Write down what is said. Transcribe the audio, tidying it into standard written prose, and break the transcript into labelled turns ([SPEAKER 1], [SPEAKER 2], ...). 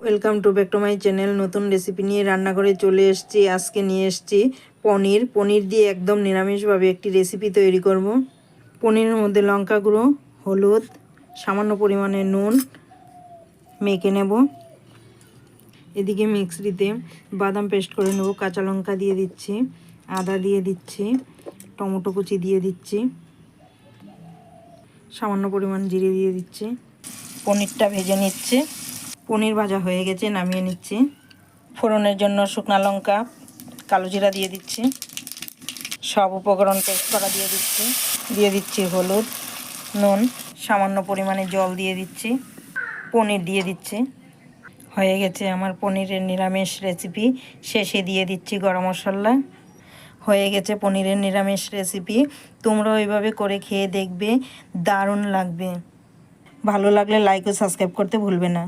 [SPEAKER 1] Welcome to back to my channel. নতুন recipe নিয়ে রান্না করে চলে এসেছি। আজকে নিয়ে এসেছি পনির দিয়ে একদম নিরামিষভাবে একটি রেসিপি তৈরি করব। পনিরের মধ্যে লঙ্কা গুঁড়ো, হলুদ, সামান্য পরিমাণে নুন মেখে নেব। এদিকে মিক্সিতে বাদাম পেস্ট করে নেব। কাঁচা লঙ্কা দিয়ে দিচ্ছি, আদা দিয়ে দিচ্ছি, টমেটো কুচি দিয়ে দিচ্ছি, সামান্য পরিমাণ জিরে দিয়ে দিচ্ছি। পনিরটা ভেজে নিচ্ছে। পনির ভাজা হয়ে গেছে, নামিয়ে নিচ্ছি। ফোড়নের জন্য শুকনো লঙ্কা, কালো জিরা দিয়ে দিচ্ছি। সব উপকরণ পেস্ট করা দিয়ে দিচ্ছি হলুদ, নুন, সামান্য পরিমাণে জল দিয়ে দিচ্ছি। পনির দিয়ে দিচ্ছি। হয়ে গেছে আমার পনিরের নিরামিষ রেসিপি। শেষে দিয়ে দিচ্ছি গরম মশলা। হয়ে গেছে পনিরের নিরামিষ রেসিপি। তোমরাও এইভাবে করে খেয়ে দেখবে, দারুণ লাগবে। ভালো লাগলে লাইক ও সাবস্ক্রাইব করতে ভুলবে না।